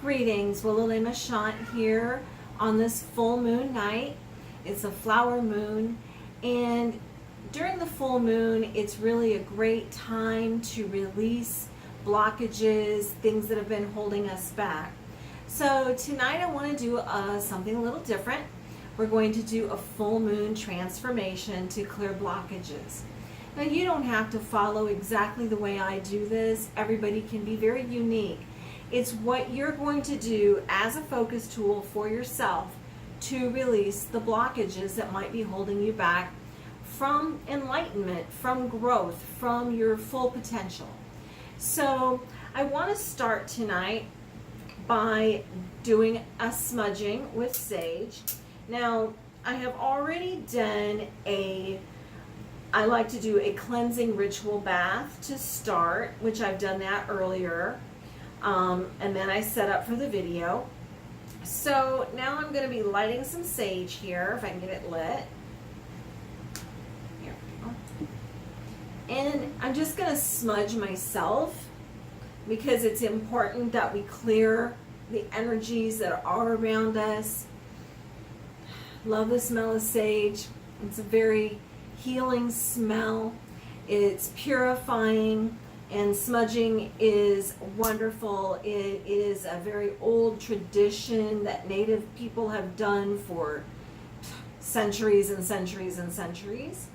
Greetings, Willile Mashant here on this full moon night. It's a flower moon, and during the full moon, it's really a great time to release blockages, things that have been holding us back. So tonight I want to do something a little different. We're going to do a full moon transformation to clear blockages. Now you don't have to follow exactly the way I do this. Everybody can be very unique. It's what you're going to do as a focus tool for yourself to release the blockages that might be holding you back from enlightenment, from growth, from your full potential. So I want to start tonight by doing a smudging with sage. Now I have already done I like to do a cleansing ritual bath to start, which I've done that earlier. And then I set up for the video. So now I'm going to be lighting some sage here, if I can get it lit. Here we go. And I'm just going to smudge myself because it's important that we clear the energies that are around us. Love the smell of sage. It's a very healing smell. It's purifying. And smudging is wonderful. It is a very old tradition that Native people have done for centuries and centuries and centuries.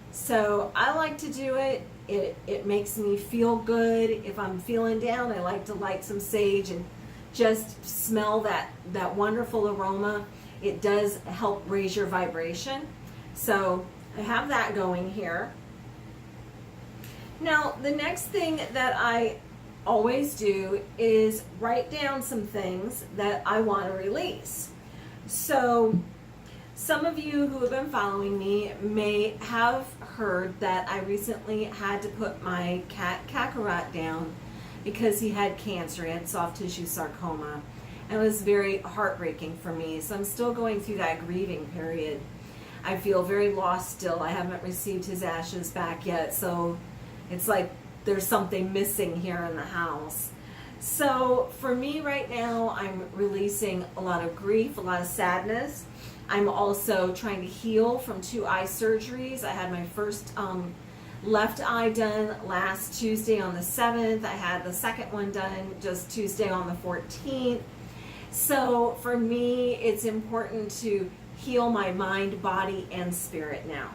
So I like to do it. It makes me feel good. If I'm feeling down, I like to light some sage and just smell that wonderful aroma. It does help raise your vibration. So I have that going here. Now, the next thing that I always do is write down some things that I want to release. So, some of you who have been following me may have heard that I recently had to put my cat Kakarot down because he had cancer. He had soft tissue sarcoma. And it was very heartbreaking for me. So I'm still going through that grieving period. I feel very lost still. I haven't received his ashes back yet, so it's like there's something missing here in the house. So for me right now, I'm releasing a lot of grief, a lot of sadness. I'm also trying to heal from 2 eye surgeries. I had my first left eye done last Tuesday on the 7th. I had the second one done just Tuesday on the 14th. So for me, it's important to heal my mind, body, and spirit now.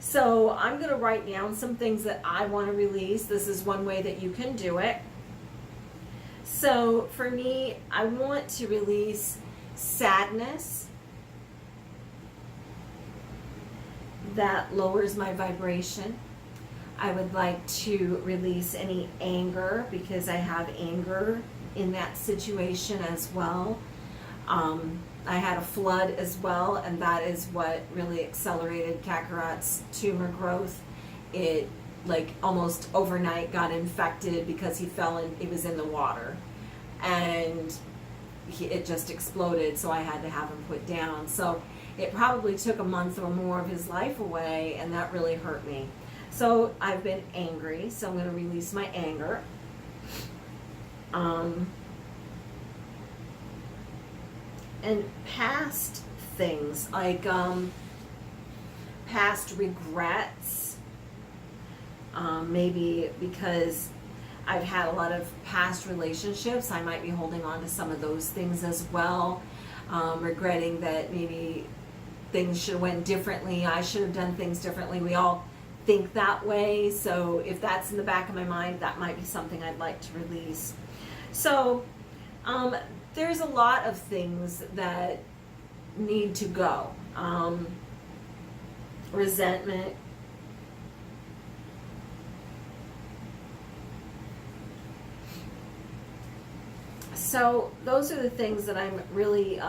So I'm going to write down some things that I want to release. This is one way that you can do it. So for me, I want to release sadness. That lowers my vibration. I would like to release any anger because I have anger in that situation as well. I had a flood as well, and that is what really accelerated Kakarot's tumor growth. It like almost overnight got infected because it was in the water, and it just exploded, so I had to have him put down. So it probably took a month or more of his life away, and that really hurt me. So I've been angry, so I'm going to release my anger. And past things like past regrets, maybe because I've had a lot of past relationships, I might be holding on to some of those things as well, regretting that maybe things should have went differently, I should have done things differently. We all think that way, so if that's in the back of my mind, that might be something I'd like to release. So there's a lot of things that need to go. Resentment. So those are the things that I'm really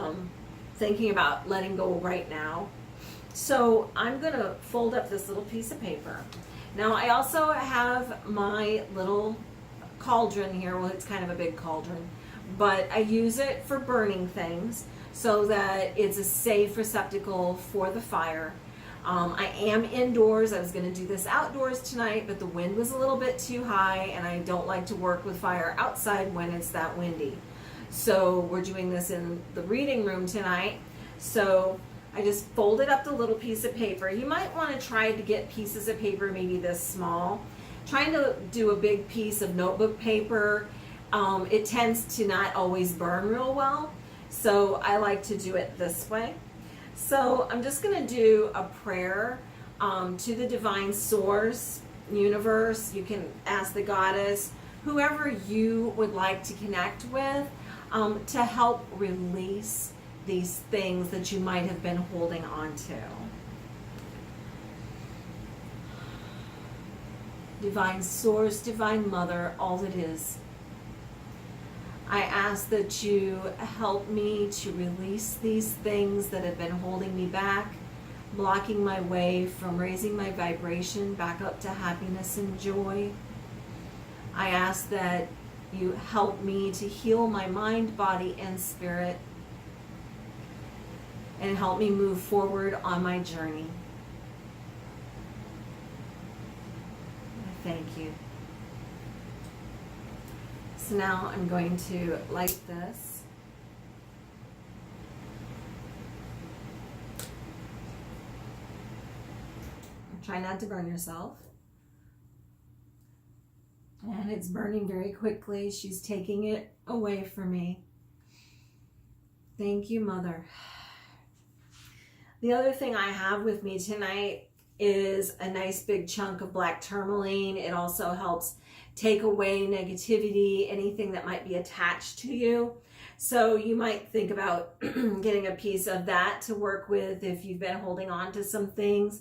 thinking about letting go right now. So I'm going to fold up this little piece of paper. Now I also have my little cauldron here. Well, it's kind of a big cauldron, but I use it for burning things so that it's a safe receptacle for the fire. I am indoors. I was going to do this outdoors tonight, but the wind was a little bit too high, and I don't like to work with fire outside when it's that windy. So we're doing this in the reading room tonight. So I just folded up the little piece of paper. You might want to try to get pieces of paper maybe this small. Trying to do a big piece of notebook paper, it tends to not always burn real well. So I like to do it this way. So I'm just going to do a prayer to the divine source, universe. You can ask the goddess, whoever you would like to connect with, to help release these things that you might have been holding on to. Divine source, divine mother, all that is. I ask that you help me to release these things that have been holding me back, blocking my way from raising my vibration back up to happiness and joy. I ask that you help me to heal my mind, body, and spirit, and help me move forward on my journey. I thank you. So now I'm going to light this. Try not to burn yourself. And it's burning very quickly. She's taking it away from me. Thank you, Mother. The other thing I have with me tonight is a nice big chunk of black tourmaline. It also helps take away negativity, anything that might be attached to you. So you might think about getting a piece of that to work with if you've been holding on to some things.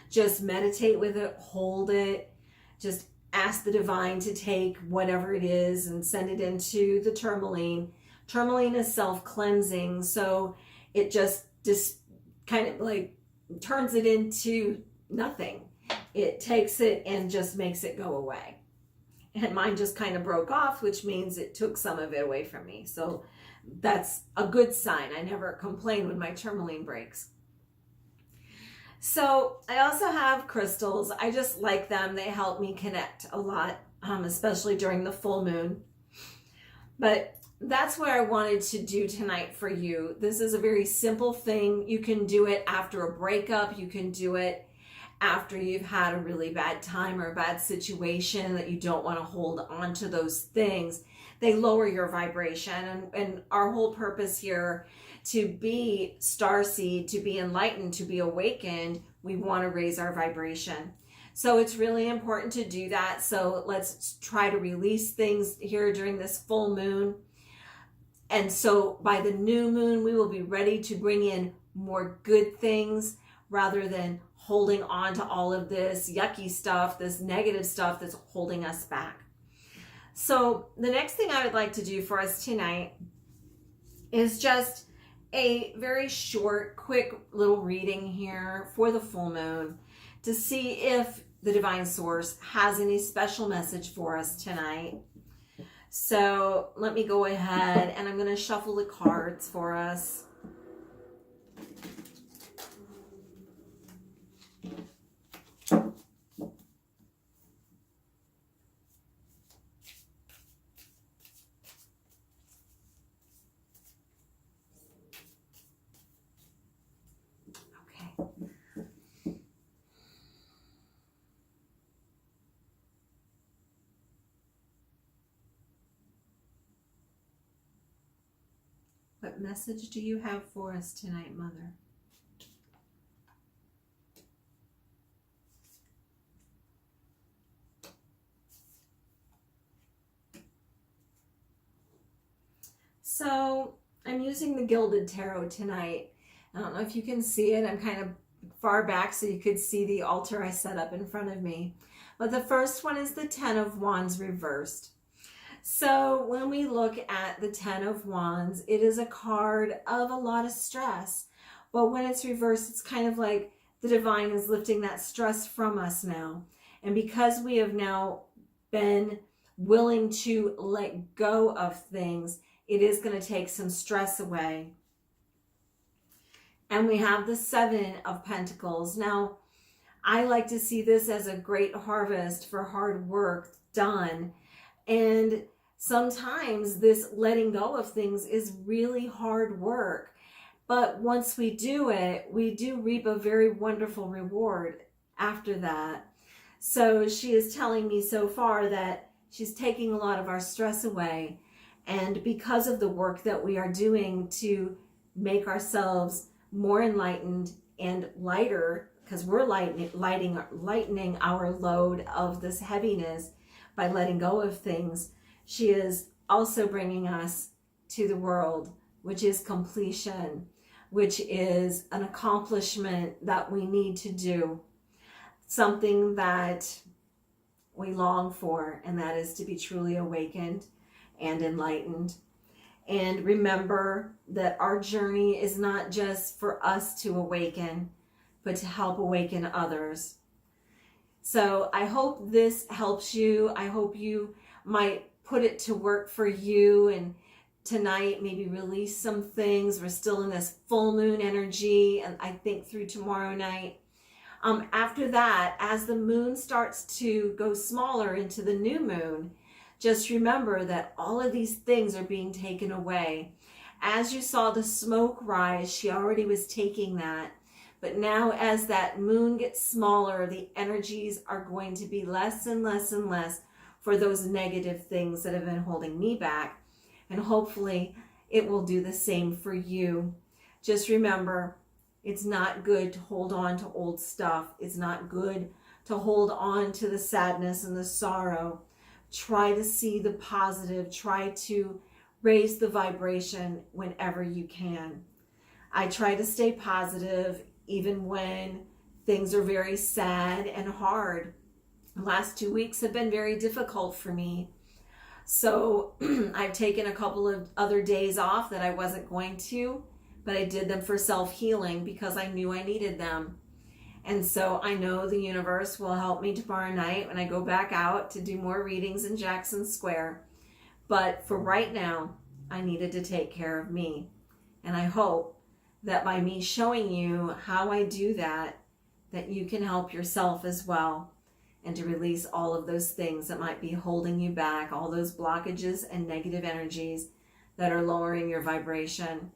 Just meditate with it, hold it, just ask the divine to take whatever it is and send it into the tourmaline. Tourmaline is self-cleansing, so it just kind of like turns it into nothing. It takes it and just makes it go away. And mine just kind of broke off, which means it took some of it away from me. So that's a good sign. I never complain when my tourmaline breaks. So I also have crystals. I just like them. They help me connect a lot, especially during the full moon. But that's what I wanted to do tonight for you. This is a very simple thing. You can do it after a breakup. You can do it after you've had a really bad time or a bad situation that you don't want to hold on to those things. They lower your vibration. And our whole purpose here, to be starseed, to be enlightened, to be awakened, we want to raise our vibration. So it's really important to do that. So let's try to release things here during this full moon. And so by the new moon, we will be ready to bring in more good things rather than holding on to all of this yucky stuff, this negative stuff that's holding us back. So the next thing I would like to do for us tonight is just a very short, quick little reading here for the full moon to see if the divine source has any special message for us tonight. So let me go ahead and I'm going to shuffle the cards for us. What message do you have for us tonight, Mother? So I'm using the Gilded Tarot tonight. I don't know if you can see it. I'm kind of far back so you could see the altar I set up in front of me. But the first one is the Ten of Wands reversed. So when we look at the Ten of Wands, it is a card of a lot of stress. But when it's reversed, it's kind of like the divine is lifting that stress from us now. And because we have now been willing to let go of things, it is going to take some stress away. And we have the Seven of Pentacles. Now, I like to see this as a great harvest for hard work done. And sometimes this letting go of things is really hard work. But once we do it, we do reap a very wonderful reward after that. So she is telling me so far that she's taking a lot of our stress away. And because of the work that we are doing to make ourselves more enlightened and lighter, because we're lightening our load of this heaviness by letting go of things, she is also bringing us to the world, which is completion, which is an accomplishment that we need to do, something that we long for, and that is to be truly awakened and enlightened. And remember that our journey is not just for us to awaken, but to help awaken others. So I hope this helps you. I hope you might put it to work for you, and tonight maybe release some things. We're still in this full moon energy, and I think through tomorrow night. After that, as the moon starts to go smaller into the new moon, just remember that all of these things are being taken away. As you saw the smoke rise, she already was taking that. But now as that moon gets smaller, the energies are going to be less and less and less for those negative things that have been holding me back. And hopefully it will do the same for you. Just remember, it's not good to hold on to old stuff. It's not good to hold on to the sadness and the sorrow. Try to see the positive. Try to raise the vibration whenever you can. I try to stay positive even when things are very sad and hard. The last 2 weeks have been very difficult for me. So I've taken a couple of other days off that I wasn't going to, but I did them for self-healing because I knew I needed them. And so I know the universe will help me tomorrow night when I go back out to do more readings in Jackson Square. But for right now, I needed to take care of me. And I hope that by me showing you how I do that, that you can help yourself as well, and to release all of those things that might be holding you back, all those blockages and negative energies that are lowering your vibration.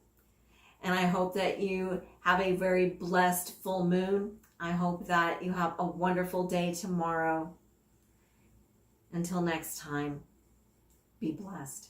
And I hope that you have a very blessed full moon. I hope that you have a wonderful day tomorrow. Until next time, be blessed.